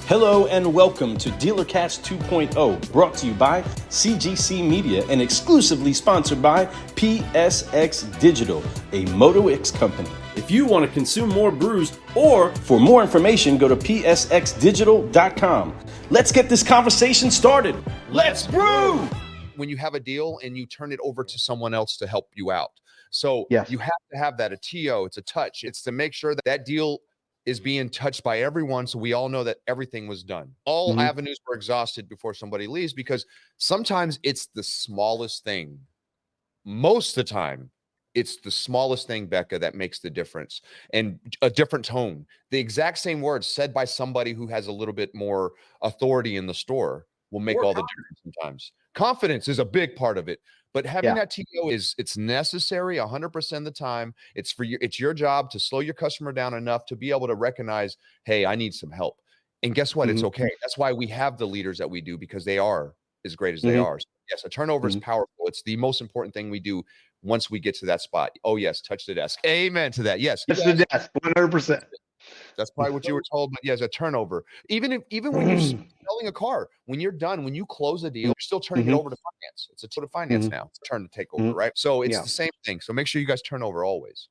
Hello and welcome to DealerCast 2.0, brought to you by CGC Media and exclusively sponsored by PSX Digital, a Moto X company. If you want to consume more brews or for more information, go to psxdigital.com. Let's get this conversation started. Let's brew! When you have a deal and you turn it over to someone else to help you out. So yes. You have to have that, a TO, it's a touch. It's to make sure that that deal is being touched by everyone, so we all know that everything was done. All avenues were exhausted before somebody leaves, because sometimes it's the smallest thing. Most of the time, it's the smallest thing, Becca, that makes the difference. And a different tone. The exact same words said by somebody who has a little bit more authority in the store will make all the difference sometimes. Confidence is a big part of it. But having that TO it's necessary 100% of the time. It's for you. It's your job to slow your customer down enough to be able to recognize, hey, I need some help. And guess what? It's okay. That's why we have the leaders that we do, because they are as great as they are. So yes, a turnover is powerful. It's the most important thing we do once we get to that spot. Oh yes, touch the desk. Amen to that. Yes, touch the desk. 100%. That's probably what you were told, but yes, a turnover. Even when you're selling a car, when you're done, when you close a deal, you're still turning it over to finance. It's a sort of finance now. It's a turn to take over, right? So it's the same thing. So make sure you guys turn over always.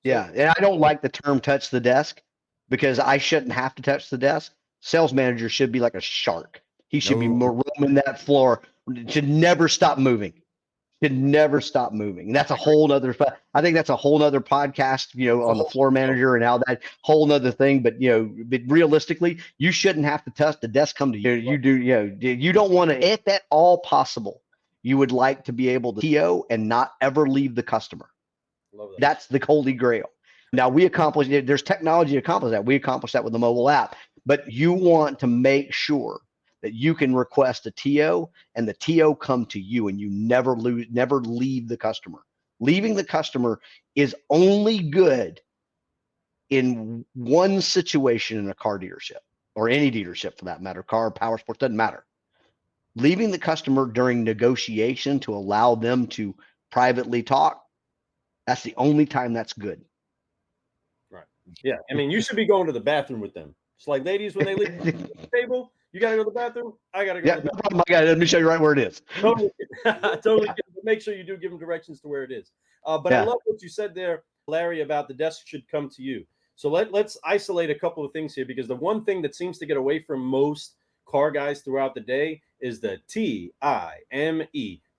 Yeah, and I don't like the term touch the desk, because I shouldn't have to touch the desk. Sales manager should be like a shark. He should be roaming that floor. Should never stop moving. Should never stop moving. And that's a whole nother, I think that's a whole nother podcast, on the floor manager and how that whole nother thing. But, but realistically, you shouldn't have to touch the desk come to you. You do, you don't want to, if at all possible, you would like to be able to TO and not ever leave the customer. Love that. That's the holy grail. Now we accomplish it. There's technology to accomplish that. We accomplished that with the mobile app, but you want to make sure that you can request a TO and the TO come to you, and you never leave the customer. Leaving the customer is only good in one situation in a car dealership, or any dealership for that matter, car, power sports, doesn't matter. Leaving the customer during negotiation to allow them to privately talk, that's the only time that's good. Right. Yeah. I mean, you should be going to the bathroom with them. It's like ladies, when they leave the table, you got to go to the bathroom. I got to go to the bathroom. No problem. Let me show you right where it is. Totally. Totally. But make sure you do give them directions to where it is. But I love what you said there, Larry, about the desk should come to you. So let's isolate a couple of things here, because the one thing that seems to get away from most car guys throughout the day is the TIME.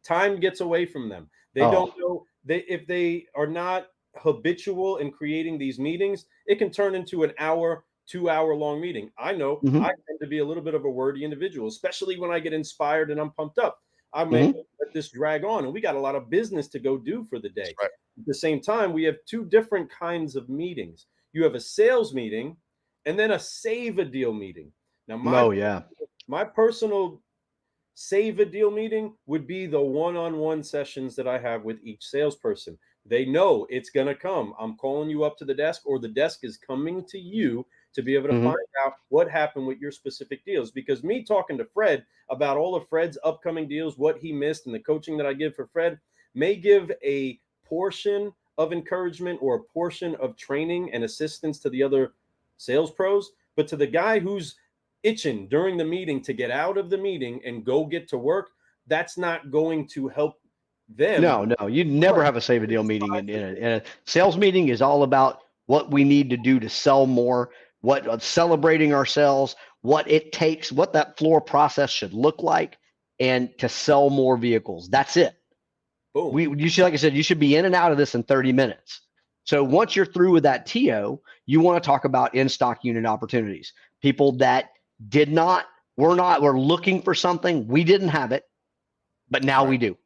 Time gets away from them. They don't know. If they are not habitual in creating these meetings, it can turn into an hour, 2-hour long meeting. I know I tend to be a little bit of a wordy individual, especially when I get inspired and I'm pumped up. I may let this drag on, and we got a lot of business to go do for the day. Right. At the same time, we have two different kinds of meetings. You have a sales meeting and then a save a deal meeting. Now, my personal save a deal meeting would be the one-on-one sessions that I have with each salesperson. They know it's going to come. I'm calling you up to the desk, or the desk is coming to you to be able to find out what happened with your specific deals. Because me talking to Fred about all of Fred's upcoming deals, what he missed, and the coaching that I give for Fred may give a portion of encouragement or a portion of training and assistance to the other sales pros. But to the guy who's itching during the meeting to get out of the meeting and go get to work, that's not going to help them. No, you never have a save a deal meeting. In a sales meeting is all about what we need to do to sell more, celebrating ourselves, what it takes, what that floor process should look like, and to sell more vehicles. That's it. Boom. You should, like I said, you should be in and out of this in 30 minutes. So once you're through with that TO, you want to talk about in-stock unit opportunities. People that were looking for something, we didn't have it, but now we do.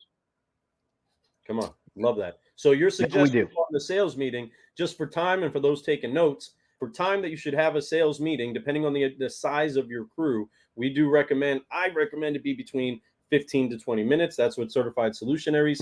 Come on. Love that. So your suggestion on the sales meeting, just for time and for those taking notes, for time that you should have a sales meeting, depending on the size of your crew, I recommend it be between 15 to 20 minutes. That's what certified solutionaries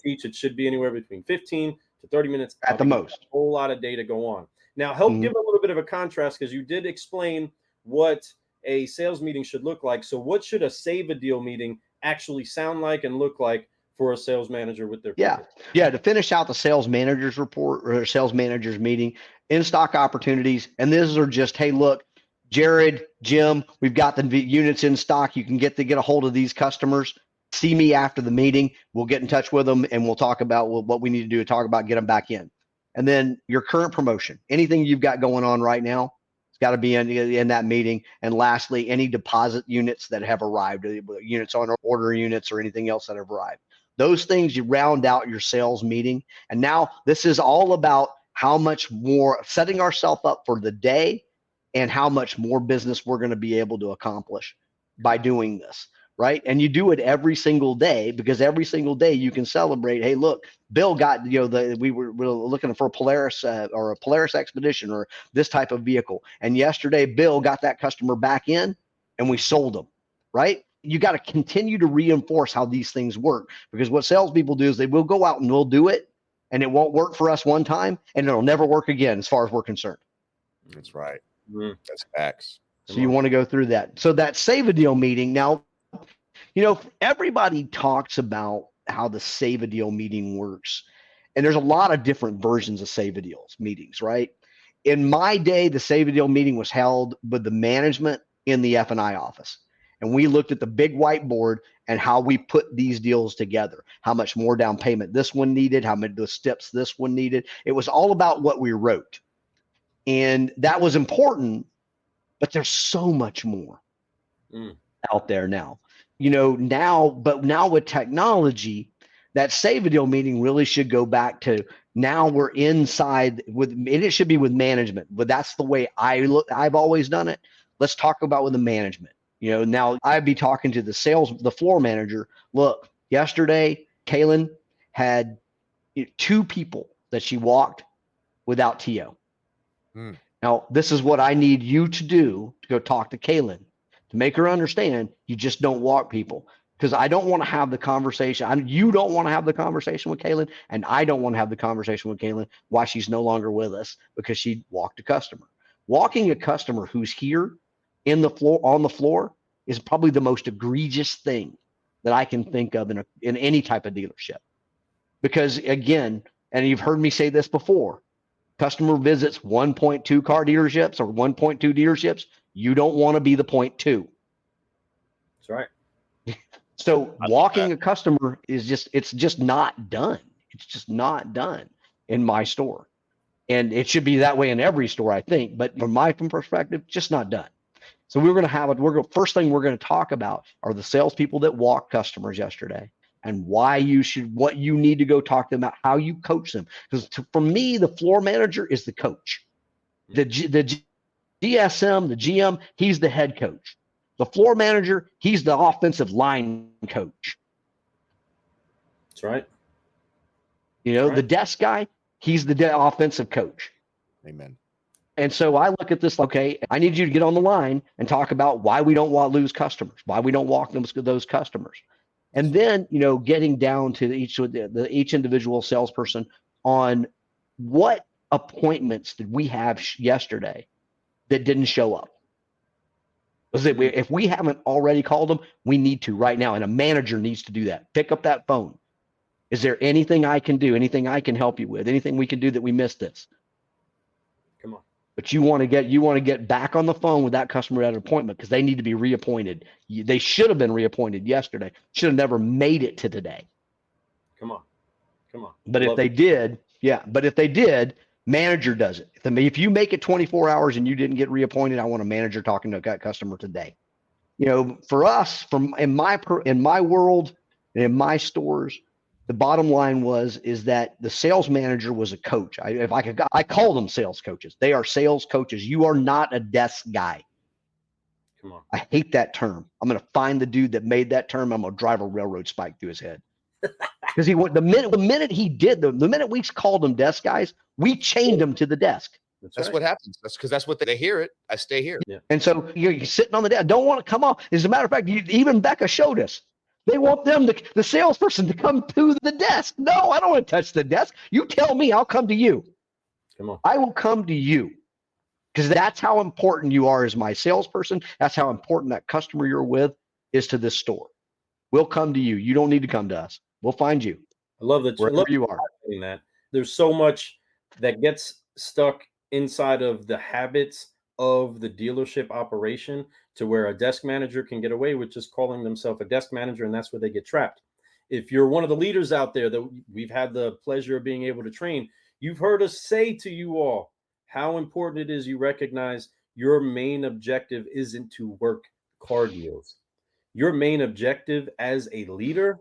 teach. It should be anywhere between 15 to 30 minutes at the most. A whole lot of data go on. Now, help give a little bit of a contrast, because you did explain what a sales meeting should look like. So what should a save a deal meeting actually sound like and look like for a sales manager with their people? To finish out the sales manager's report or sales manager's meeting, in stock opportunities, and these are just, hey, look, Jared, Jim, we've got the units in stock. You can get a hold of these customers. See me after the meeting. We'll get in touch with them and we'll talk about what we need to do to talk about get them back in. And then your current promotion, anything you've got going on right now, it's got to be in that meeting. And lastly, any deposit units that have arrived, units on order units or anything else that have arrived. Those things, you round out your sales meeting. And now this is all about how much more setting ourselves up for the day and how much more business we're going to be able to accomplish by doing this. Right. And you do it every single day, because every single day you can celebrate. Hey, look, Bill got, we were looking for a Polaris or a Polaris Expedition or this type of vehicle. And yesterday, Bill got that customer back in and we sold them. Right. You got to continue to reinforce how these things work, because what salespeople do is they will go out and we'll do it and it won't work for us one time and it'll never work again as far as we're concerned. That's right. That's facts. So you want to go through that. So that Save a Deal meeting now, everybody talks about how the Save a Deal meeting works. And there's a lot of different versions of Save a Deals meetings, right? In my day, the Save a Deal meeting was held with the management in the F&I office. And we looked at the big whiteboard and how we put these deals together, how much more down payment this one needed, how many the steps this one needed. It was all about what we wrote. And that was important, but there's so much more out there now. Now with technology, that Save a Deal meeting really should go back to now we're inside with, and it should be with management, but that's the way I've always done it. Let's talk about with the management. Now I'd be talking to the floor manager. Look, yesterday, Kaylin had 2 people that she walked without TO. Now, this is what I need you to do to go talk to Kaylin, to make her understand you just don't walk people, because I don't want to have the conversation. You don't want to have the conversation with Kaylin, and I don't want to have the conversation with Kaylin why she's no longer with us because she walked a customer. Walking a customer who's here on the floor is probably the most egregious thing that I can think of in any type of dealership. Because again, and you've heard me say this before, customer visits 1.2 car dealerships or 1.2 dealerships. You don't want to be the 0.2. That's right. So walking a customer it's just not done. It's just not done in my store. And it should be that way in every store, I think. But from my perspective, just not done. So we're going to have first thing we're going to talk about are the salespeople that walked customers yesterday, and what you need to go talk to them about, how you coach them. Because for me, the floor manager is the coach. The DSM, the GM, he's the head coach. The floor manager, he's the offensive line coach. That's right. The desk guy, he's the offensive coach. Amen. And so I look at this, okay, I need you to get on the line and talk about why we don't want to lose customers, why we don't walk those customers. And then, getting down to each individual salesperson on what appointments did we have yesterday that didn't show up. If we haven't already called them, we need to right now. And a manager needs to do that. Pick up that phone. Is there anything I can do? Anything I can help you with? Anything we can do that we missed this? Come on. But you want to get back on the phone with that customer at an appointment, because they need to be reappointed. They should have been reappointed yesterday. Should have never made it to today. Come on. But if they did, manager does it. If you make it 24 hours and you didn't get reappointed, I want a manager talking to that customer today. For us, in my world and in my stores, the bottom line is that the sales manager was a coach. I call them sales coaches. They are sales coaches. You are not a desk guy. Come on. I hate that term. I'm going to find the dude that made that term. I'm going to drive a railroad spike through his head. Because the minute we called them desk guys, we chained them to the desk. That's right. What happens. That's because that's what they hear it. I stay here. Yeah. And so you're sitting on the desk. Don't want to come off. As a matter of fact, even Becca showed us. They want the salesperson to come to the desk. No, I don't want to touch the desk. You tell me, I'll come to you. Come on. I will come to you, because that's how important you are as my salesperson. That's how important that customer you're with is to this store. We'll come to you. You don't need to come to us. We'll find you. I love that. Wherever you are. That there's so much that gets stuck inside of the habits of the dealership operation to where a desk manager can get away with just calling themselves a desk manager, and that's where they get trapped. If you're one of the leaders out there that we've had the pleasure of being able to train, you've heard us say to you all how important it is you recognize your main objective isn't to work car deals. Your main objective as a leader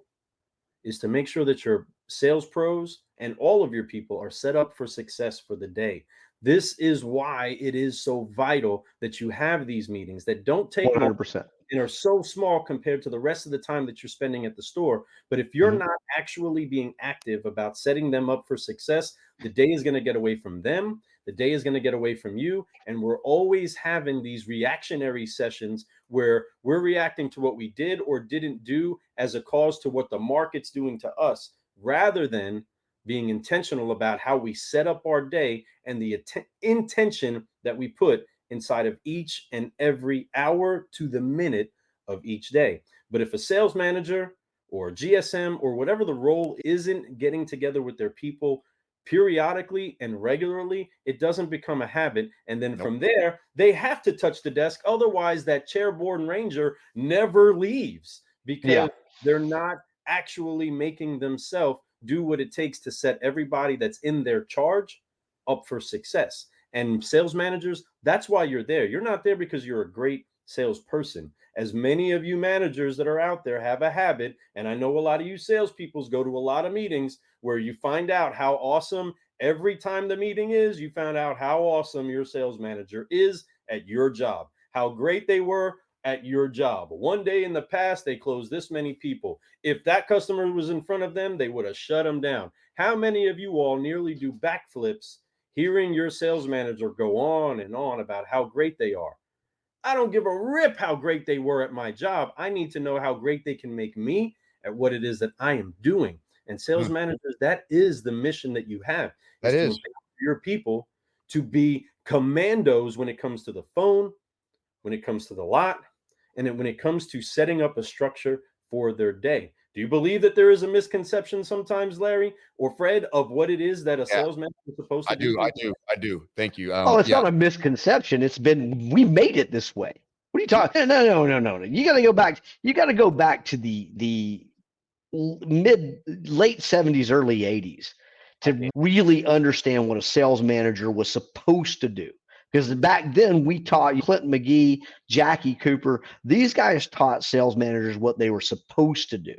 is to make sure that your sales pros and all of your people are set up for success for the day. This is why it is so vital that you have these meetings that don't take 100%. and are so small compared to the rest of the time that you're spending at the store. But if you're not actually being active about setting them up for success, the day is going to get away from them. The day is going to get away from you. And we're always having these reactionary sessions where we're reacting to what we did or didn't do as a cause to what the market's doing to us, rather than being intentional about how we set up our day and the intention that we put inside of each and every hour to the minute of each day. But if a sales manager or GSM or whatever the role isn't getting together with their people periodically and regularly, it doesn't become a habit. And then from there, they have to touch the desk. Otherwise, that chairborne ranger never leaves because they're not actually making themselves do what it takes to set everybody that's in their charge up for success. And sales managers, that's why you're there. You're not there because you're a great salesperson. As many of you managers that are out there have a habit, and I know a lot of you salespeople go to a lot of meetings where you find out how awesome every time the meeting is, you found out how awesome your sales manager is at your job, how great they were at your job. One day in the past, they closed this many people. If that customer was in front of them, they would have shut them down. How many of you all nearly do backflips hearing your sales manager go on and on about how great they are? I don't give a rip how great they were at my job. I need to know how great they can make me at what it is that I am doing. And sales managers, that is the mission that you have. That is to empower your people to be commandos when it comes to the phone, when it comes to the lot, and then when it comes to setting up a structure for their day. Do you believe that there is a misconception sometimes, Larry or Fred, of what it is that a salesman is supposed to do? I do. Thank you. It's not a misconception. We made it this way. What are you talking? No. You got to go back. You got to go back to the late 70s, early 80s to really understand what a sales manager was supposed to do. Because back then we taught Clinton McGee, Jackie Cooper, these guys taught sales managers what they were supposed to do.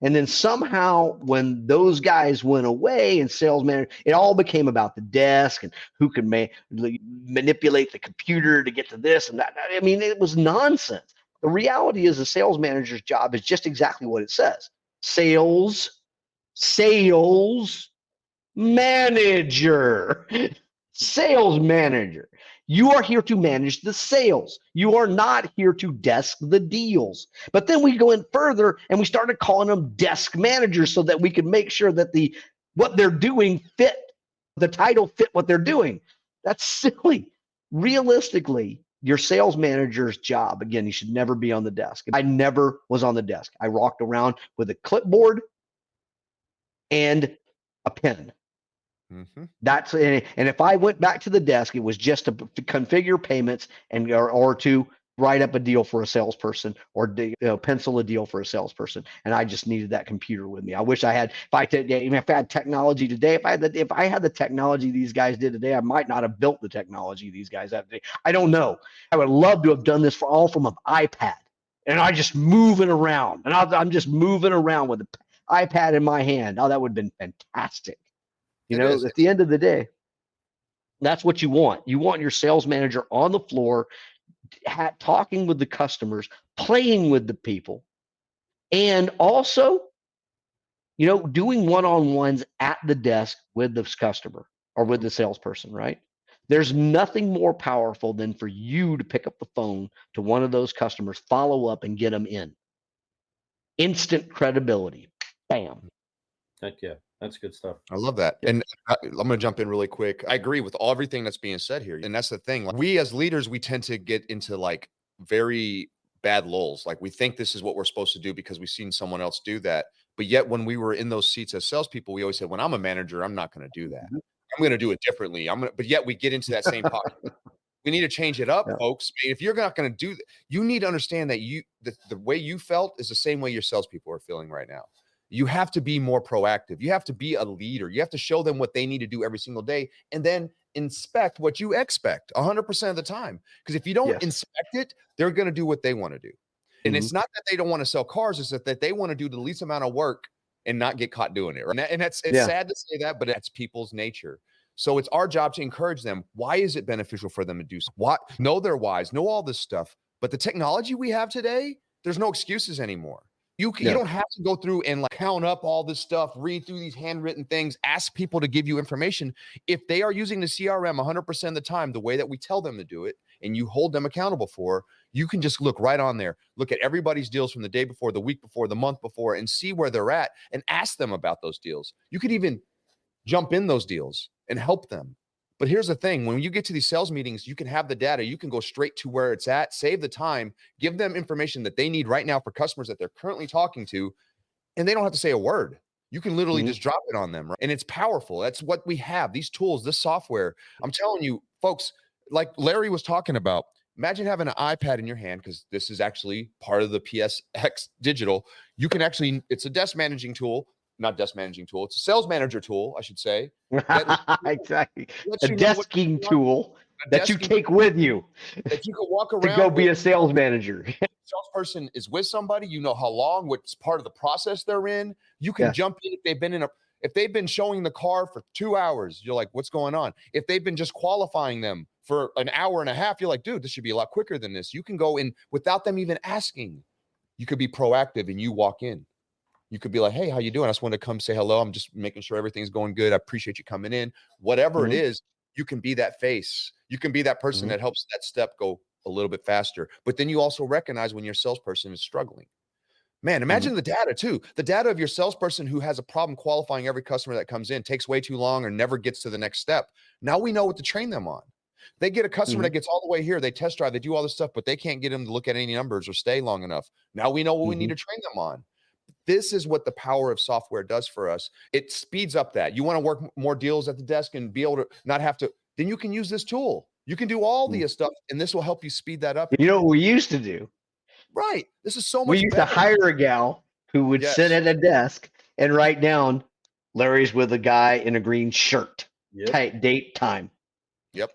And then somehow when those guys went away and sales manager, it all became about the desk and who could manipulate the computer to get to this and that. I mean, it was nonsense. The reality is a sales manager's job is just exactly what it says. Sales manager. Sales manager. You are here to manage the sales. You are not here to desk the deals. But then we go in further and we started calling them desk managers so that we could make sure that what they're doing fit, the title fit what they're doing. That's silly. Realistically, your sales manager's job, again, you should never be on the desk. I never was on the desk. I walked around with a clipboard and a pen. That's and if I went back to the desk, it was just to configure payments and or to write up a deal for a salesperson or pencil a deal for a salesperson. And I just needed that computer with me. I wish I had. If I had technology today, if I had the technology these guys did today, I might not have built the technology these guys have today. I don't know. I would love to have done this from an iPad, and I just moving around, and I'm just moving around with the iPad in my hand. Oh, that would have been fantastic. At the end of the day, that's what you want. You want your sales manager on the floor, talking with the customers, playing with the people, and also, doing one-on-ones at the desk with the customer or with the salesperson, right? There's nothing more powerful than for you to pick up the phone to one of those customers, follow up, and get them in. Instant credibility. Bam. Heck yeah. That's good stuff. I love that. And I'm going to jump in really quick. I agree with everything that's being said here. And that's the thing. Like, we as leaders, we tend to get into like very bad lulls. Like we think this is what we're supposed to do because we've seen someone else do that. But yet when we were in those seats as salespeople, we always said, when I'm a manager, I'm not going to do that. I'm going to do it differently. But yet we get into that same pocket. We need to change it up, Yeah. folks. I mean, if you're not going to do that, you need to understand that the way you felt is the same way your salespeople are feeling right now. You have to be more proactive. You have to be a leader. You have to show them what they need to do every single day, and then inspect what you expect 100% of the time. Because if you don't inspect it, they're going to do what they want to do. And it's not that they don't want to sell cars, it's that they want to do the least amount of work and not get caught doing it. Right? And it's sad to say that, but that's people's nature. So it's our job to encourage them. Why is it beneficial for them to do so? What? Know their whys, know all this stuff. But the technology we have today, there's no excuses anymore. You don't have to go through and like count up all this stuff, read through these handwritten things, ask people to give you information. If they are using the CRM 100% of the time, the way that we tell them to do it, and you hold them accountable for, you can just look right on there, look at everybody's deals from the day before, the week before, the month before, and see where they're at and ask them about those deals. You could even jump in those deals and help them. But here's the thing, when you get to these sales meetings, you can have the data, you can go straight to where it's at, save the time, give them information that they need right now for customers that they're currently talking to, and they don't have to say a word. You can literally just drop it on them, right? And it's powerful. That's what we have, these tools, this software. I'm telling you, folks, like Larry was talking about, imagine having an iPad in your hand, because this is actually part of the PSX digital. You can actually, it's a desk managing tool. Not desk managing tool. It's a sales manager tool, I should say. Exactly. A desking tool that you take with you. That you can walk around to go be a sales manager. Salesperson is with somebody, you know how long, what's part of the process they're in. You can jump in if they've been showing the car for 2 hours, you're like, what's going on? If they've been just qualifying them for an hour and a half, you're like, dude, this should be a lot quicker than this. You can go in without them even asking. You could be proactive and you walk in. You could be like, hey, how you doing? I just wanted to come say hello. I'm just making sure everything's going good. I appreciate you coming in. Whatever it is, you can be that face. You can be that person that helps that step go a little bit faster. But then you also recognize when your salesperson is struggling. Man, imagine the data too. The data of your salesperson who has a problem qualifying every customer that comes in, takes way too long or never gets to the next step. Now we know what to train them on. They get a customer that gets all the way here. They test drive, they do all this stuff, but they can't get them to look at any numbers or stay long enough. Now we know what we need to train them on. This is what the power of software does for us. It speeds up that. You want to work more deals at the desk and be able to not have to, then you can use this tool. You can do all the stuff, and this will help you speed that up. You know what we used to do? Right. This is so much We used better. to hire a gal who would sit at a desk and write down, Larry's with a guy in a green shirt, date, time. Yep.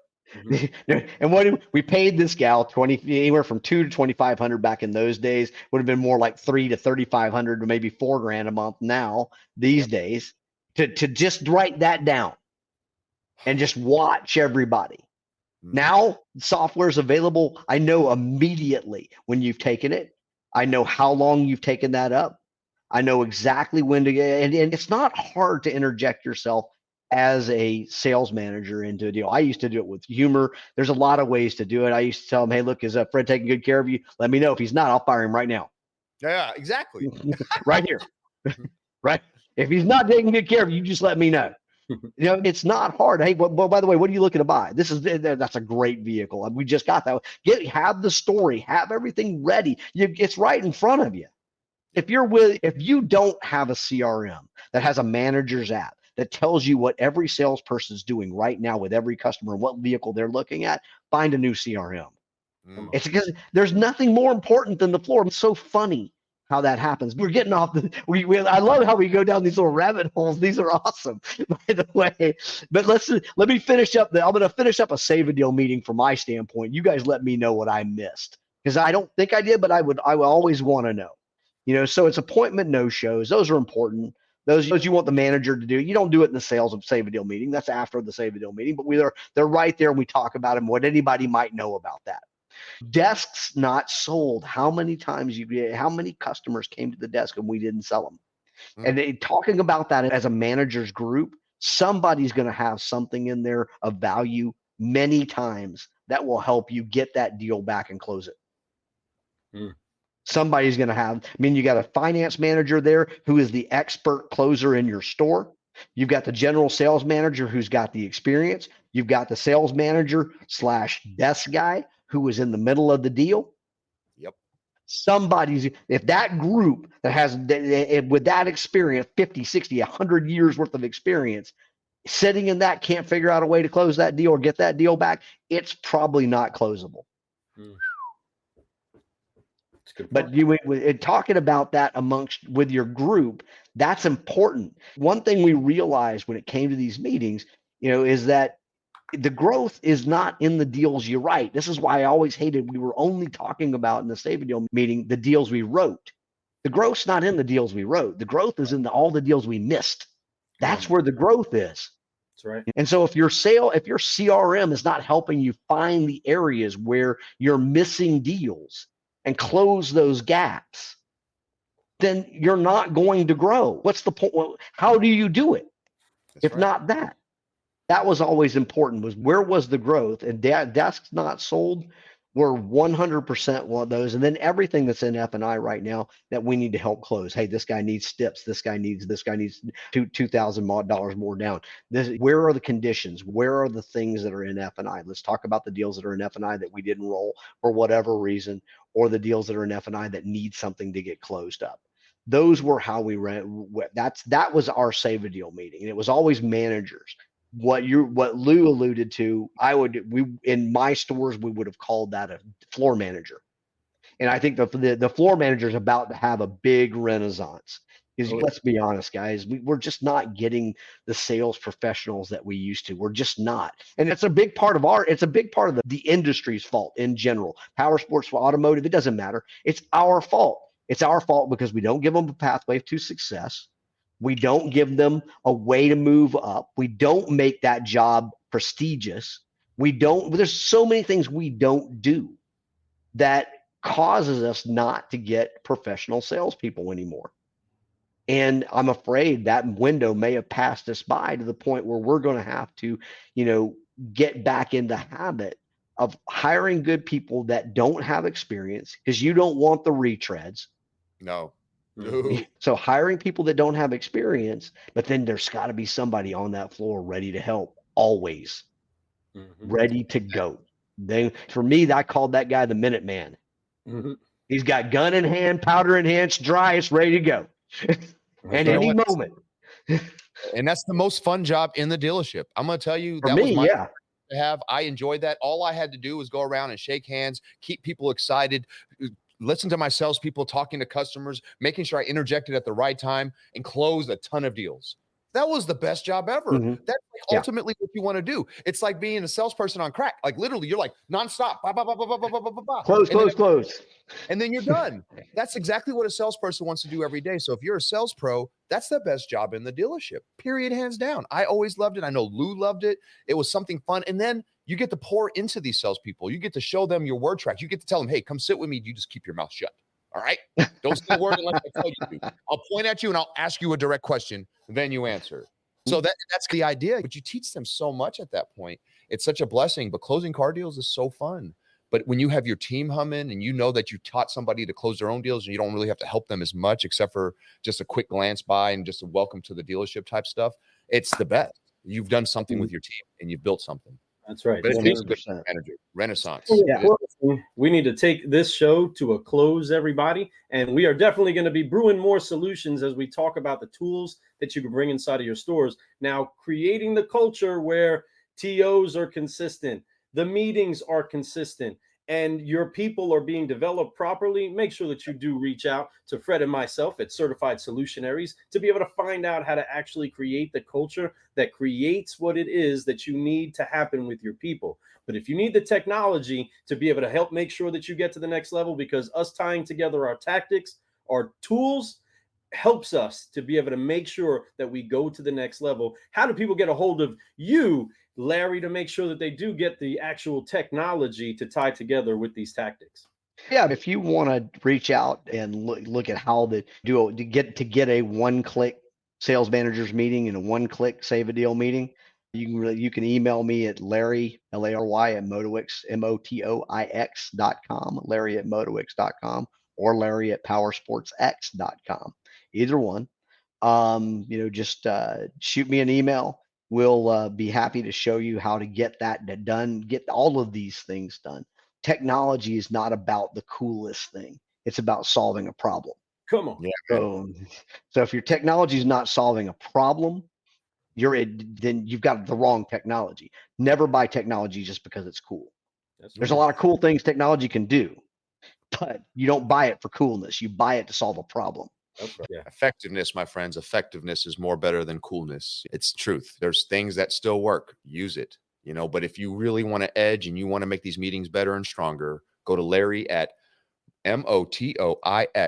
And what we paid this gal anywhere from $2,000 to $2,500 back in those days. Would have been more like $3,000 to $3,500 to maybe $4,000 a month now these days to just write that down and just watch everybody. Now software's available. I know immediately when you've taken it. I know how long you've taken that up. I know exactly when to get, and it's not hard to interject yourself as a sales manager into a deal. I used to do it with humor. There's a lot of ways to do it. I used to tell him, hey, look, is Fred taking good care of you? Let me know. If he's not, I'll fire him right now. Yeah, exactly. Right here. Right. If he's not taking good care of you, just let me know. It's not hard. Hey, well, by the way, what are you looking to buy? That's a great vehicle. We just got that. Have the story, have everything ready. It's right in front of you. If you don't have a CRM that has a manager's app that tells you what every salesperson is doing right now with every customer, what vehicle they're looking at, find a new CRM. It's because there's nothing more important than the floor. It's so funny how that happens. We're getting off I love how we go down these little rabbit holes. These are awesome, by the way. But let me finish up. I'm going to finish up a Save a Deal meeting from my standpoint. You guys let me know what I missed, because I don't think I did, but I would always want to know. So it's appointment no-shows. Those are important. Those you want the manager to do. You don't do it in the sales of Save a Deal meeting. That's after the Save a Deal meeting, but they're right there and we talk about them, what anybody might know about that. Desks not sold. How many customers came to the desk and we didn't sell them? And talking about that as a manager's group, somebody's going to have something in there of value many times that will help you get that deal back and close it. Somebody's going to have, you got a finance manager there who is the expert closer in your store. You've got the general sales manager who's got the experience. You've got the sales manager / desk guy who was in the middle of the deal. Yep. If that group that has, with that experience, 50, 60, 100 years worth of experience, sitting in that, can't figure out a way to close that deal or get that deal back, it's probably not closable. But talking about that with your group, that's important. One thing we realized when it came to these meetings, is that the growth is not in the deals you write. This is why I always hated, we were only talking about in the Save a Deal meeting, the deals we wrote. The growth's not in the deals we wrote. The growth is in all the deals we missed. That's where the growth is. That's right. And so if your CRM is not helping you find the areas where you're missing deals and close those gaps, then you're not going to grow. What's the point? Well, how do you do it? If not that? That was always important, was where was the growth? And desks not sold were 100% one of those. And then everything that's in F&I right now that we need to help close. Hey, this guy needs steps. This guy needs $2,000 more down. Where are the conditions? Where are the things that are in F&I? Let's talk about the deals that are in F&I that we didn't roll for whatever reason, or the deals that are in F&I that need something to get closed up. Those were how we ran. That was our Save a Deal meeting. And it was always managers. What Lou alluded to, in my stores, we would have called that a floor manager. And I think the floor manager is about to have a big renaissance. Because let's be honest, guys, we're just not getting the sales professionals that we used to. We're just not. And it's a big part of the industry's fault in general. Power sports, automotive, it doesn't matter. It's our fault. It's our fault because we don't give them a pathway to success. We don't give them a way to move up. We don't make that job prestigious. There's so many things we don't do that causes us not to get professional salespeople anymore. And I'm afraid that window may have passed us by to the point where we're going to have to, get back in the habit of hiring good people that don't have experience, because you don't want the retreads. No. So hiring people that don't have experience, but then there's got to be somebody on that floor ready to help, always ready to go. For me, I called that guy the Minuteman. He's got gun in hand, powder in hand, it's dry, it's ready to go. And any moment. And that's the most fun job in the dealership. I'm going to tell you, was my to have. I enjoyed that. All I had to do was go around and shake hands, keep people excited, listen to my salespeople talking to customers, making sure I interjected at the right time, and closed a ton of deals. That was the best job ever. That's ultimately what you want to do. It's like being a salesperson on crack. Like literally, you're like nonstop. Close. And then you're done. That's exactly what a salesperson wants to do every day. So if you're a sales pro, that's the best job in the dealership. Period, hands down. I always loved it. I know Lou loved it. It was something fun. And then you get to pour into these salespeople. You get to show them your word tracks. You get to tell them, hey, come sit with me. You just keep your mouth shut. All right? Don't say a word unless I tell you to. I'll point at you and I'll ask you a direct question. Then you answer. So that's the idea. But you teach them so much at that point. It's such a blessing. But closing car deals is so fun. But when you have your team humming and you know that you taught somebody to close their own deals and you don't really have to help them as much except for just a quick glance by and just a welcome to the dealership type stuff, it's the best. You've done something with your team and you've built something. That's right. But it's good manager. Renaissance. Yeah. We need to take this show to a close, everybody. And we are definitely going to be brewing more solutions as we talk about the tools that you can bring inside of your stores. Now, creating the culture where TOs are consistent, the meetings are consistent, and your people are being developed properly. Make sure that you do reach out to Fred and myself at Certified Solutionaries to be able to find out how to actually create the culture that creates what it is that you need to happen with your people. But if you need the technology to be able to help make sure that you get to the next level, because us tying together our tactics, our tools, helps us to be able to make sure that we go to the next level. How do people get a hold of you, Larry, to make sure that they do get the actual technology to tie together with these tactics? Yeah, if you want to reach out and look at how to get a one-click sales managers meeting and a one-click Save a Deal meeting, you can email me at Larry, Lary at Motoix, Motoix.com, Larry at Motoix.com, or Larry at PowersportsX.com. Either one. Just shoot me an email. We'll be happy to show you how to get that done, get all of these things done. Technology is not about the coolest thing. It's about solving a problem. Come on. Yeah. So if your technology is not solving a problem, then you've got the wrong technology. Never buy technology just because it's cool. There's a right. lot of cool things technology can do, but you don't buy it for coolness. You buy it to solve a problem. That's right. Yeah. Effectiveness, my friends, effectiveness is more better than coolness. It's truth. There's things that still work. Use it, but if you really want to edge and you want to make these meetings better and stronger, go to Larry at motoix.com.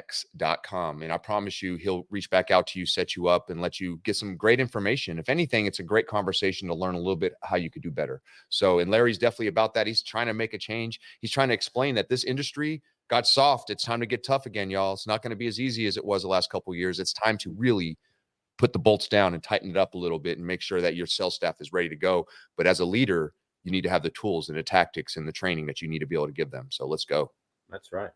And I promise you, he'll reach back out to you, set you up, and let you get some great information. If anything, it's a great conversation to learn a little bit how you could do better. So, and Larry's definitely about that. He's trying to make a change. He's trying to explain that this industry got soft. It's time to get tough again, y'all. It's not going to be as easy as it was the last couple of years. It's time to really put the bolts down and tighten it up a little bit and make sure that your sales staff is ready to go. But as a leader, you need to have the tools and the tactics and the training that you need to be able to give them. So let's go. That's right.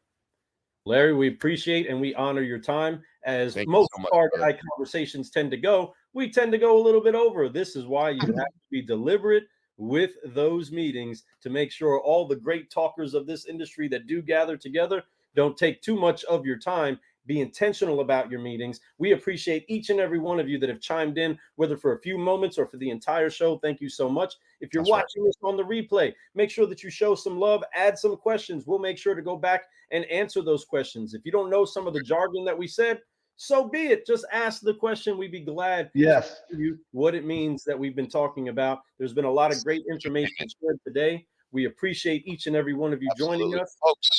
Larry, we appreciate and we honor your time. As Thank you most so much, car brother. guy conversations tend to go, we tend to go a little bit over. This is why you have to be deliberate with those meetings to make sure all the great talkers of this industry that do gather together don't take too much of your time. Be intentional about your meetings. We appreciate each and every one of you that have chimed in, whether for a few moments or for the entire show. Thank you so much. If you're watching this on the replay, make sure that you show some love, add some questions. We'll make sure to go back and answer those questions. If you don't know some of the jargon that we said, so be it. Just ask the question. We'd be glad to tell you what it means that we've been talking about. There's been a lot of great information shared today. We appreciate each and every one of you joining us. Folks,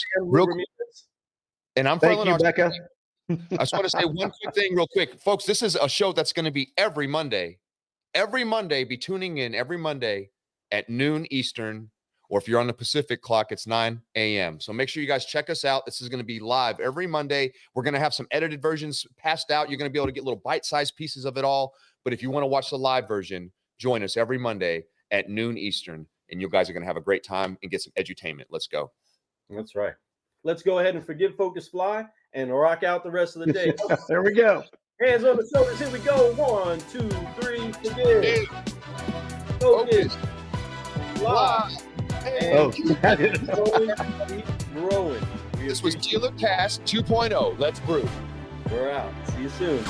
and I'm Thank you, Becca. I just want to say one quick thing real quick. Folks, this is a show that's going to be every Monday. Every Monday, be tuning in every Monday at noon Eastern, or if you're on the Pacific clock, it's 9 a.m. So make sure you guys check us out. This is going to be live every Monday. We're going to have some edited versions passed out. You're going to be able to get little bite-sized pieces of it all. But if you want to watch the live version, join us every Monday at noon Eastern, and you guys are going to have a great time and get some edutainment. Let's go. That's right. Let's go ahead and forgive, focus, fly, and rock out the rest of the day. There we go. Hands on the shoulders. Here we go. 1, 2, 3. Forgive. Focus. Fly. And keep growing. This was DealerCast 2.0. Let's brew. We're out. See you soon.